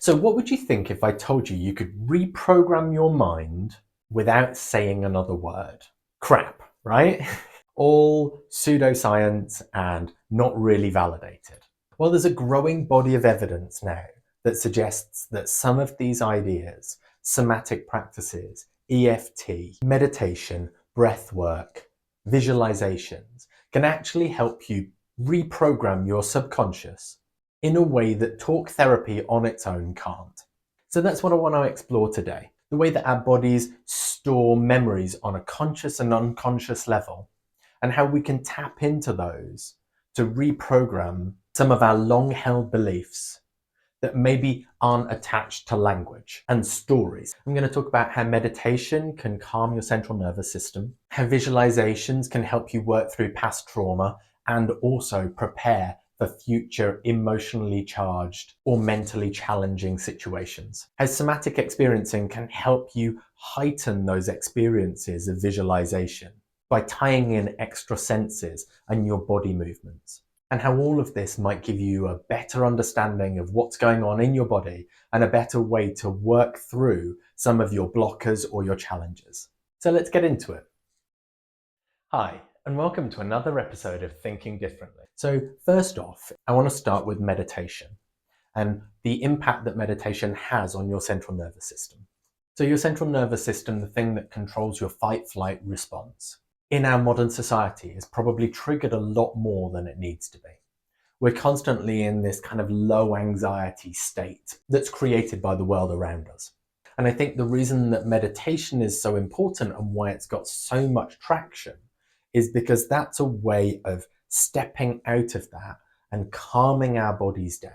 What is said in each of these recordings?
So what would you think if I told you you could reprogram your mind without saying another word? Crap, right? All pseudoscience and not really validated. Well, there's a growing body of evidence now that suggests that some of these ideas, somatic practices, EFT, meditation, breath work, visualizations, can actually help you reprogram your subconscious in a way that talk therapy on its own can't. So that's what I want to explore today. The way that our bodies store memories on a conscious and unconscious level, and how we can tap into those to reprogram some of our long-held beliefs that maybe aren't attached to language and stories. I'm going to talk about how meditation can calm your central nervous system, how visualizations can help you work through past trauma and also prepare for future emotionally charged or mentally challenging situations. How somatic experiencing can help you heighten those experiences of visualization by tying in extra senses and your body movements. And how all of this might give you a better understanding of what's going on in your body and a better way to work through some of your blockers or your challenges. So let's get into it. Hi, and welcome to another episode of Thinking Differently. So first off, I want to start with meditation and the impact that meditation has on your central nervous system. So your central nervous system, the thing that controls your fight-flight response, in our modern society is probably triggered a lot more than it needs to be. We're constantly in this kind of low anxiety state that's created by the world around us. And I think the reason that meditation is so important and why it's got so much traction is because that's a way of stepping out of that and calming our bodies down.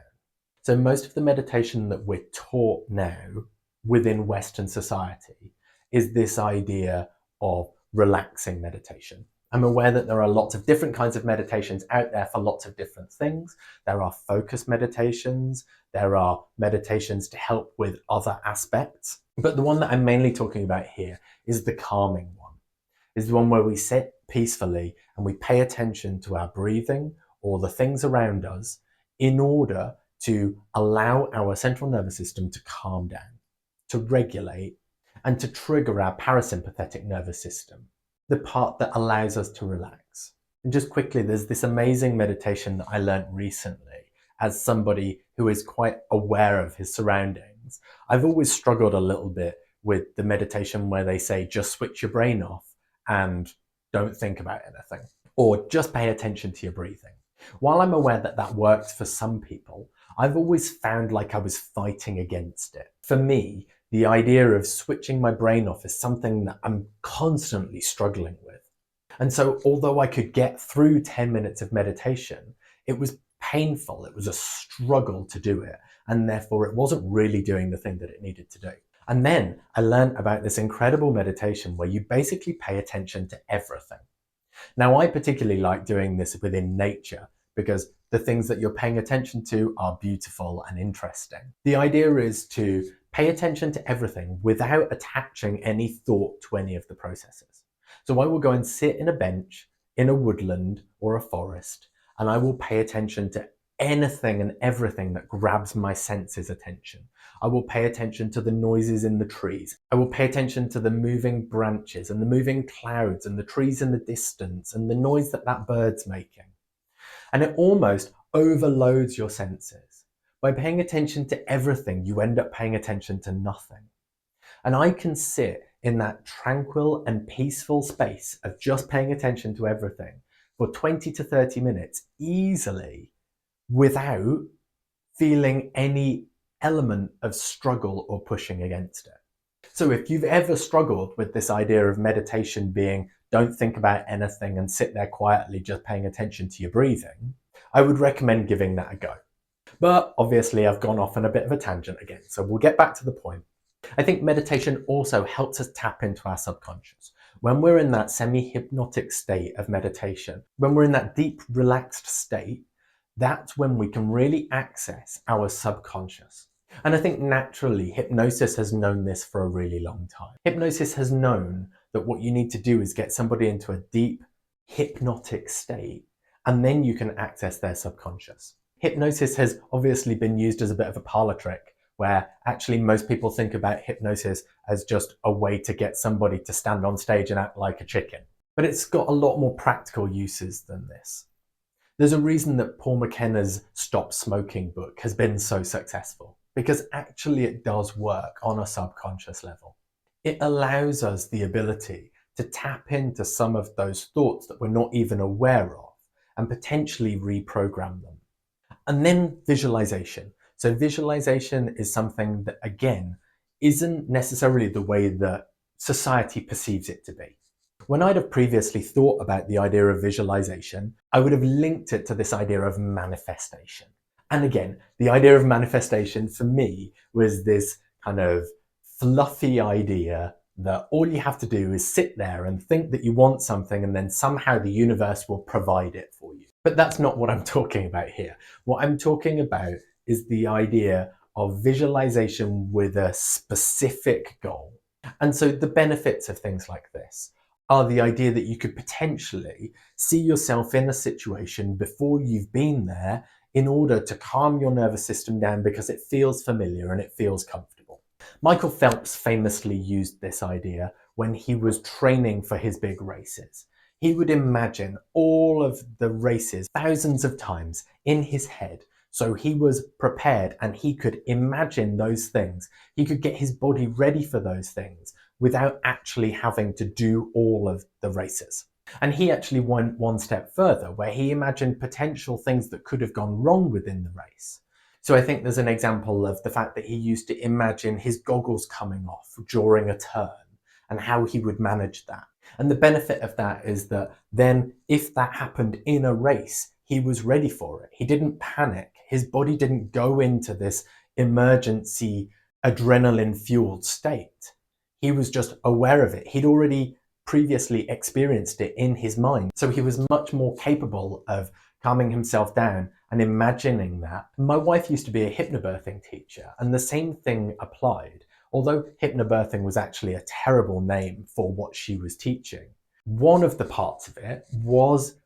So most of the meditation that we're taught now within Western society is this idea of relaxing meditation. I'm aware that there are lots of different kinds of meditations out there for lots of different things. There are focus meditations, there are meditations to help with other aspects. But the one that I'm mainly talking about here is the calming one. Is the one where we sit peacefully and we pay attention to our breathing or the things around us in order to allow our central nervous system to calm down, to regulate, and to trigger our parasympathetic nervous system, the part that allows us to relax. And just quickly, there's this amazing meditation that I learned recently as somebody who is quite aware of his surroundings. I've always struggled a little bit with the meditation where they say, just switch your brain off and don't think about anything, or just pay attention to your breathing. While I'm aware that that works for some people, I've always found like I was fighting against it. For me, the idea of switching my brain off is something that I'm constantly struggling with. And so although I could get through 10 minutes of meditation, it was painful. It was a struggle to do it. And therefore it wasn't really doing the thing that it needed to do. And then I learned about this incredible meditation where you basically pay attention to everything. Now, I particularly like doing this within nature because the things that you're paying attention to are beautiful and interesting. The idea is to pay attention to everything without attaching any thought to any of the processes. So I will go and sit in a bench in a woodland or a forest, and I will pay attention to anything and everything that grabs my senses' attention. I will pay attention to the noises in the trees. I will pay attention to the moving branches and the moving clouds and the trees in the distance and the noise that that bird's making. And it almost overloads your senses. By paying attention to everything, you end up paying attention to nothing. And I can sit in that tranquil and peaceful space of just paying attention to everything for 20 to 30 minutes easily without feeling any element of struggle or pushing against it. So if you've ever struggled with this idea of meditation being don't think about anything and sit there quietly just paying attention to your breathing, I would recommend giving that a go. But obviously I've gone off on a bit of a tangent again, so we'll get back to the point. I think meditation also helps us tap into our subconscious. When we're in that semi-hypnotic state of meditation, when we're in that deep, relaxed state, that's when we can really access our subconscious. And I think naturally, hypnosis has known this for a really long time. Hypnosis has known that what you need to do is get somebody into a deep, hypnotic state, and then you can access their subconscious. Hypnosis has obviously been used as a bit of a parlor trick where actually most people think about hypnosis as just a way to get somebody to stand on stage and act like a chicken. But it's got a lot more practical uses than this. There's a reason that Paul McKenna's Stop Smoking book has been so successful, because actually it does work on a subconscious level. It allows us the ability to tap into some of those thoughts that we're not even aware of and potentially reprogram them. And then visualization. So visualization is something that, again, isn't necessarily the way that society perceives it to be. When I'd have previously thought about the idea of visualization, I would have linked it to this idea of manifestation. And again, the idea of manifestation for me was this kind of fluffy idea that all you have to do is sit there and think that you want something, and then somehow the universe will provide it for you. But that's not what I'm talking about here. What I'm talking about is the idea of visualization with a specific goal. And so the benefits of things like this are the idea that you could potentially see yourself in a situation before you've been there in order to calm your nervous system down because it feels familiar and it feels comfortable. Michael Phelps famously used this idea when he was training for his big races. He would imagine all of the races thousands of times in his head, so he was prepared and he could imagine those things. He could get his body ready for those things without actually having to do all of the races. And he actually went one step further, where he imagined potential things that could have gone wrong within the race. So I think there's an example of the fact that he used to imagine his goggles coming off during a turn and how he would manage that. And the benefit of that is that then if that happened in a race, he was ready for it. He didn't panic. His body didn't go into this emergency adrenaline-fueled state. He was just aware of it. He'd already previously experienced it in his mind. So he was much more capable of calming himself down and imagining that. My wife used to be a hypnobirthing teacher, and the same thing applied. Although hypnobirthing was actually a terrible name for what she was teaching, one of the parts of it was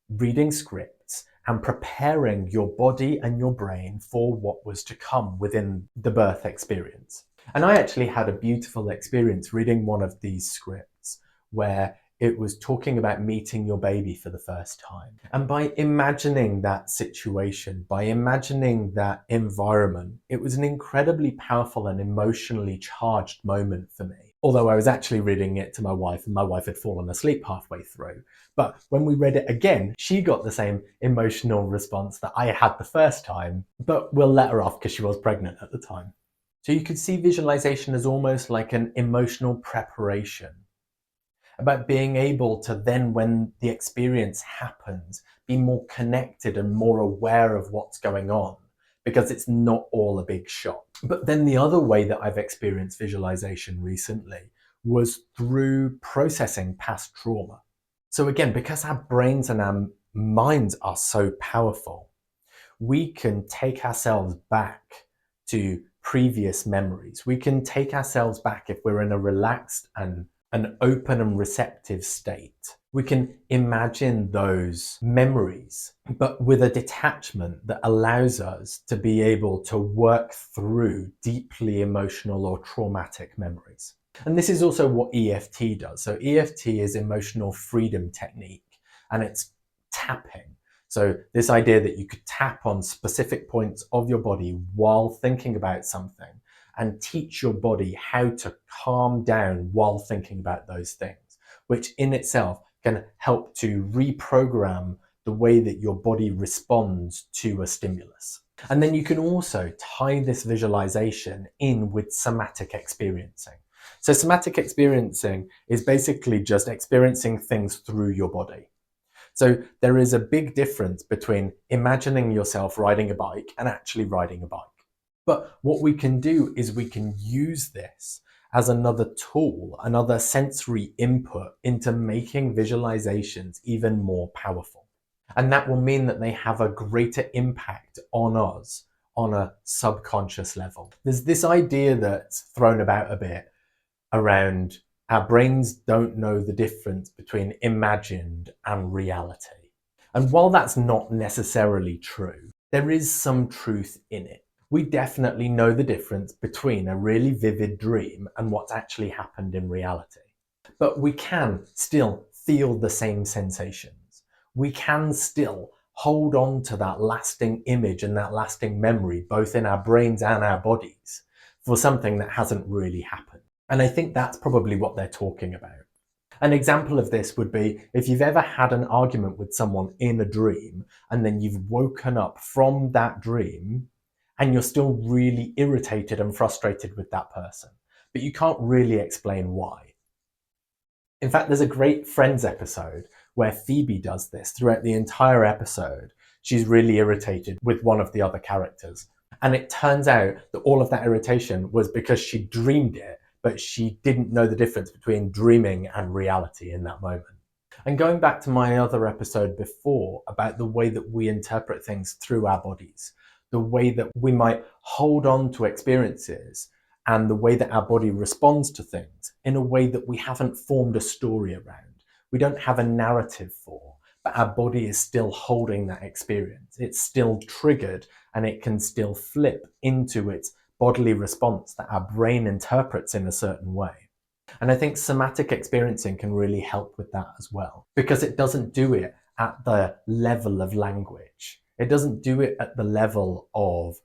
reading scripts and preparing your body and your brain for what was to come within the birth experience. And I actually had a beautiful experience reading one of these scripts where it was talking about meeting your baby for the first time. And by imagining that situation, by imagining that environment, it was an incredibly powerful and emotionally charged moment for me. Although I was actually reading it to my wife and my wife had fallen asleep halfway through. But when we read it again, she got the same emotional response that I had the first time, but we'll let her off because she was pregnant at the time. So you could see visualization as almost like an emotional preparation, about being able to then, when the experience happens, be more connected and more aware of what's going on, because it's not all a big shock. But then the other way that I've experienced visualization recently was through processing past trauma. So again, because our brains and our minds are so powerful, we can take ourselves back to previous memories. We can take ourselves back if we're in a relaxed and an open and receptive state. We can imagine those memories, but with a detachment that allows us to be able to work through deeply emotional or traumatic memories. And this is also what EFT does. So EFT is emotional freedom technique, and it's tapping. So this idea that you could tap on specific points of your body while thinking about something and teach your body how to calm down while thinking about those things, which in itself can help to reprogram the way that your body responds to a stimulus. And then you can also tie this visualization in with somatic experiencing. So somatic experiencing is basically just experiencing things through your body. So there is a big difference between imagining yourself riding a bike and actually riding a bike. But what we can do is we can use this as another tool, another sensory input into making visualizations even more powerful. And that will mean that they have a greater impact on us on a subconscious level. There's this idea that's thrown about a bit around our brains don't know the difference between imagined and reality. And while that's not necessarily true, there is some truth in it. We definitely know the difference between a really vivid dream and what's actually happened in reality. But we can still feel the same sensations. We can still hold on to that lasting image and that lasting memory, both in our brains and our bodies, for something that hasn't really happened. And I think that's probably what they're talking about. An example of this would be if you've ever had an argument with someone in a dream and then you've woken up from that dream and you're still really irritated and frustrated with that person, but you can't really explain why. In fact, there's a great Friends episode where Phoebe does this throughout the entire episode. She's really irritated with one of the other characters. And it turns out that all of that irritation was because she dreamed it, but she didn't know the difference between dreaming and reality in that moment. And going back to my other episode before about the way that we interpret things through our bodies, the way that we might hold on to experiences and the way that our body responds to things in a way that we haven't formed a story around. We don't have a narrative for, but our body is still holding that experience. It's still triggered and it can still flip into its bodily response that our brain interprets in a certain way. And I think somatic experiencing can really help with that as well, because it doesn't do it at the level of language. It doesn't do it at the level of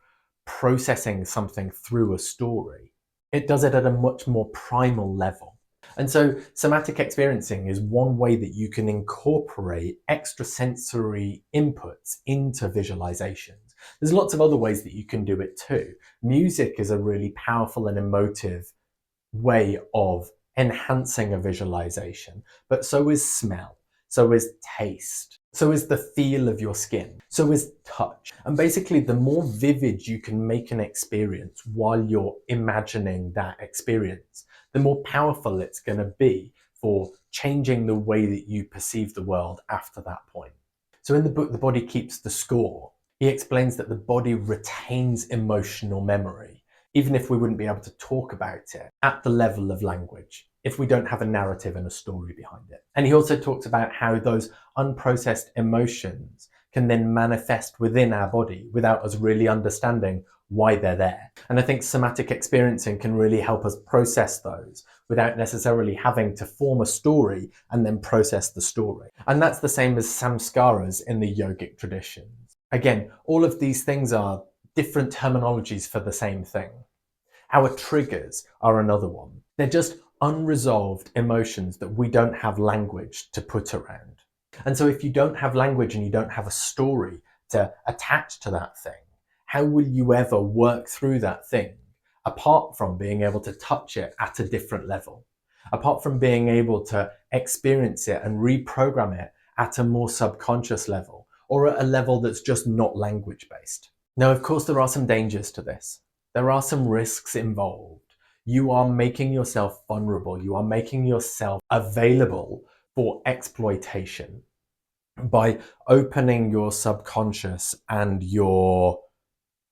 processing something through a story. It does it at a much more primal level. And so somatic experiencing is one way that you can incorporate extrasensory inputs into visualizations. There's lots of other ways that you can do it too. Music is a really powerful and emotive way of enhancing a visualization, but so is smell, so is taste, so is the feel of your skin, so is touch. And basically, the more vivid you can make an experience while you're imagining that experience, the more powerful it's going to be for changing the way that you perceive the world after that point. So in the book, The Body Keeps the Score, he explains that the body retains emotional memory, even if we wouldn't be able to talk about it at the level of language, if we don't have a narrative and a story behind it. And he also talks about how those unprocessed emotions can then manifest within our body without us really understanding why they're there. And I think somatic experiencing can really help us process those without necessarily having to form a story and then process the story. And that's the same as samskaras in the yogic traditions. Again, all of these things are different terminologies for the same thing. Our triggers are another one. They're just unresolved emotions that we don't have language to put around. And so if you don't have language and you don't have a story to attach to that thing, how will you ever work through that thing apart from being able to touch it at a different level? Apart from being able to experience it and reprogram it at a more subconscious level, or at a level that's just not language based. Now, of course, there are some dangers to this. There are some risks involved. You are making yourself vulnerable. You are making yourself available for exploitation by opening your subconscious and your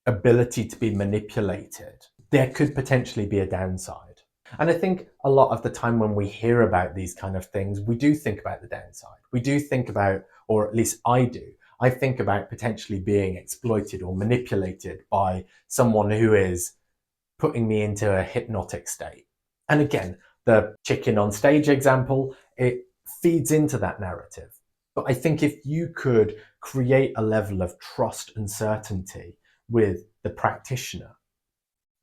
ability to be manipulated. There could potentially be a downside. And I think a lot of the time when we hear about these kind of things, we do think about the downside. We do think about, or at least I do, I think about potentially being exploited or manipulated by someone who is putting me into a hypnotic state. And again, the chicken on stage example, it feeds into that narrative. But I think if you could create a level of trust and certainty with the practitioner,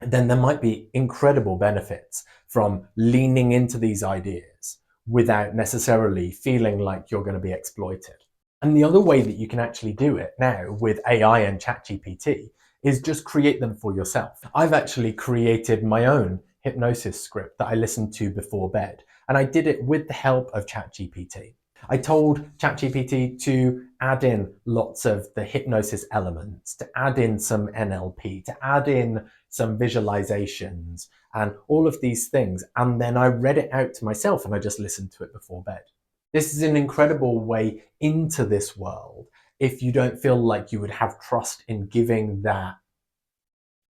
then there might be incredible benefits from leaning into these ideas without necessarily feeling like you're going to be exploited. And the other way that you can actually do it now with AI and ChatGPT is just create them for yourself. I've actually created my own hypnosis script that I listened to before bed, and I did it with the help of ChatGPT. I told ChatGPT to add in lots of the hypnosis elements, to add in some NLP, to add in some visualizations and all of these things. And then I read it out to myself and I just listened to it before bed. This is an incredible way into this world if you don't feel like you would have trust in giving that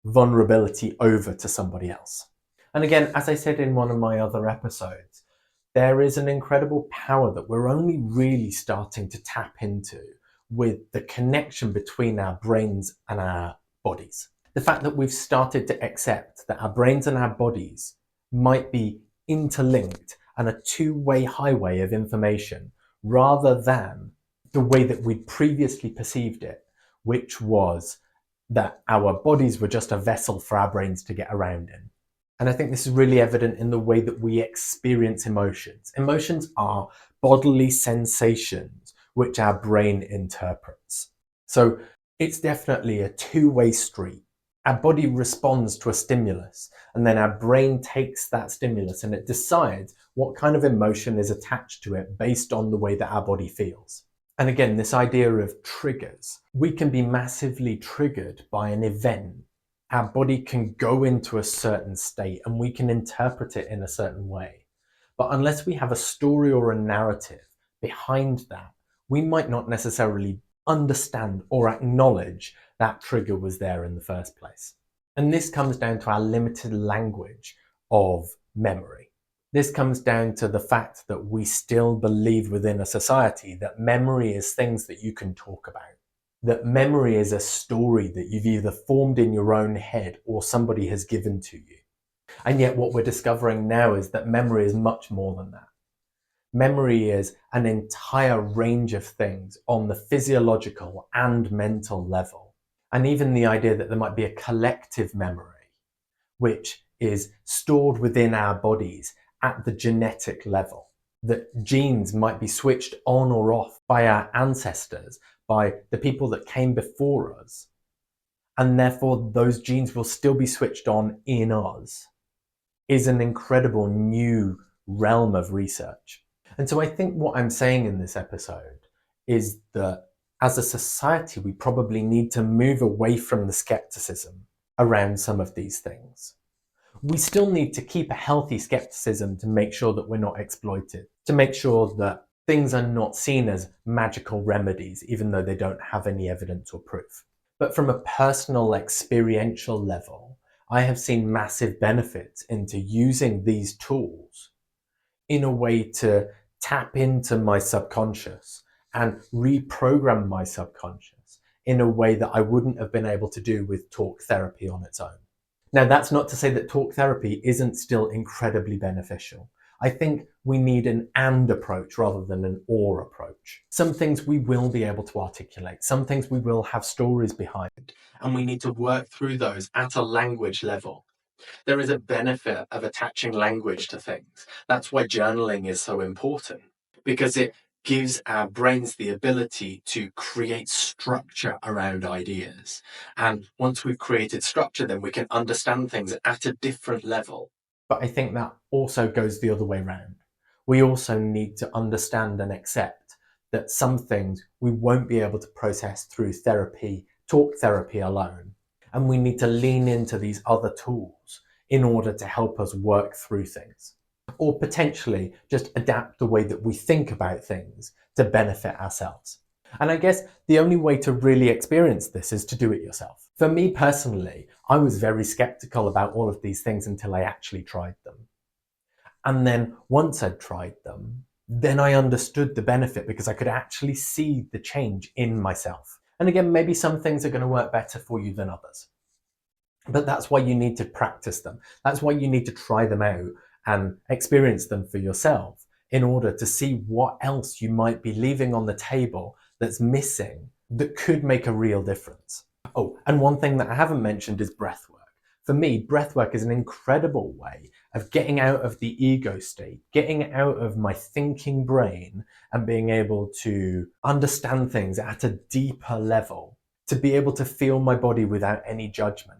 vulnerability over to somebody else. And again, as I said in one of my other episodes, there is an incredible power that we're only really starting to tap into with the connection between our brains and our bodies. The fact that we've started to accept that our brains and our bodies might be interlinked and a two-way highway of information rather than the way that we'd previously perceived it, which was that our bodies were just a vessel for our brains to get around in. And I think this is really evident in the way that we experience emotions. Emotions are bodily sensations which our brain interprets. So it's definitely a two-way street. Our body responds to a stimulus, and then our brain takes that stimulus and it decides what kind of emotion is attached to it based on the way that our body feels. And again, this idea of triggers. We can be massively triggered by an event. Our body can go into a certain state and we can interpret it in a certain way. But unless we have a story or a narrative behind that, we might not necessarily understand or acknowledge that trigger was there in the first place. And this comes down to our limited language of memory. This comes down to the fact that we still believe within a society that memory is things that you can talk about. That memory is a story that you've either formed in your own head or somebody has given to you. And yet what we're discovering now is that memory is much more than that. Memory is an entire range of things on the physiological and mental level. And even the idea that there might be a collective memory, which is stored within our bodies at the genetic level. That genes might be switched on or off by our ancestors, by the people that came before us. And therefore those genes will still be switched on in us, is an incredible new realm of research. And so I think what I'm saying in this episode is that as a society, we probably need to move away from the skepticism around some of these things. We still need to keep a healthy skepticism to make sure that we're not exploited, to make sure that things are not seen as magical remedies, even though they don't have any evidence or proof. But from a personal experiential level, I have seen massive benefits into using these tools in a way to tap into my subconscious and reprogram my subconscious in a way that I wouldn't have been able to do with talk therapy on its own. Now, that's not to say that talk therapy isn't still incredibly beneficial. I think we need an and approach rather than an or approach. Some things we will be able to articulate, some things we will have stories behind, and we need to work through those at a language level. There is a benefit of attaching language to things. That's why journaling is so important, because it gives our brains the ability to create structure around ideas. And once we've created structure, then we can understand things at a different level. But I think that also goes the other way around. We also need to understand and accept that some things we won't be able to process through therapy, talk therapy alone. And we need to lean into these other tools in order to help us work through things. Or potentially just adapt the way that we think about things to benefit ourselves. And I guess the only way to really experience this is to do it yourself. For me personally, I was very skeptical about all of these things until I actually tried them. And then once I'd tried them, then I understood the benefit because I could actually see the change in myself. And again, maybe some things are going to work better for you than others. But that's why you need to practice them. That's why you need to try them out and experience them for yourself in order to see what else you might be leaving on the table that's missing that could make a real difference. Oh, and one thing that I haven't mentioned is breath work. For me, breath work is an incredible way of getting out of the ego state, getting out of my thinking brain and being able to understand things at a deeper level, to be able to feel my body without any judgment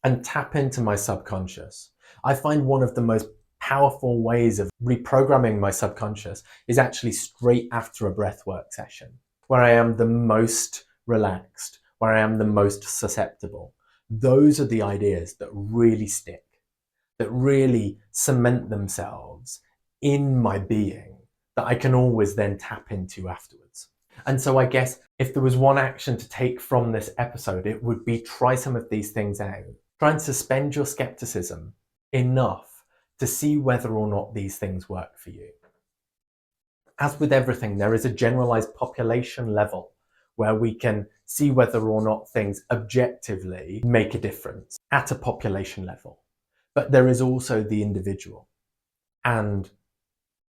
and tap into my subconscious. I find one of the most powerful ways of reprogramming my subconscious is actually straight after a breathwork session, where I am the most relaxed, where I am the most susceptible. Those are the ideas that really stick, that really cement themselves in my being, that I can always then tap into afterwards. And so I guess if there was one action to take from this episode, it would be try some of these things out. Try and suspend your skepticism enough to see whether or not these things work for you. As with everything, there is a generalized population level where we can see whether or not things objectively make a difference at a population level. But there is also the individual. And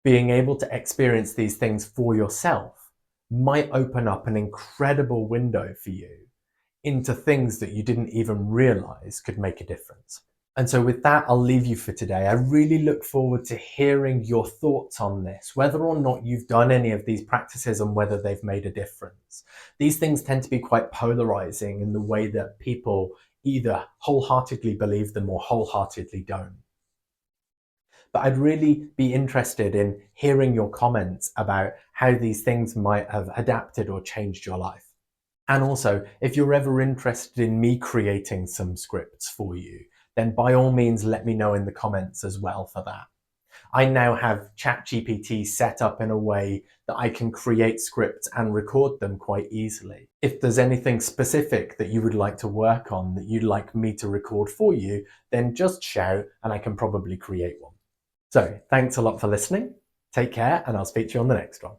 being able to experience these things for yourself might open up an incredible window for you into things that you didn't even realize could make a difference. And so with that, I'll leave you for today. I really look forward to hearing your thoughts on this, whether or not you've done any of these practices and whether they've made a difference. These things tend to be quite polarizing in the way that people either wholeheartedly believe them or wholeheartedly don't. But I'd really be interested in hearing your comments about how these things might have adapted or changed your life. And also, if you're ever interested in me creating some scripts for you, then by all means let me know in the comments as well for that. I now have ChatGPT set up in a way that I can create scripts and record them quite easily. If there's anything specific that you would like to work on that you'd like me to record for you, then just shout and I can probably create one. So thanks a lot for listening. Take care and I'll speak to you on the next one.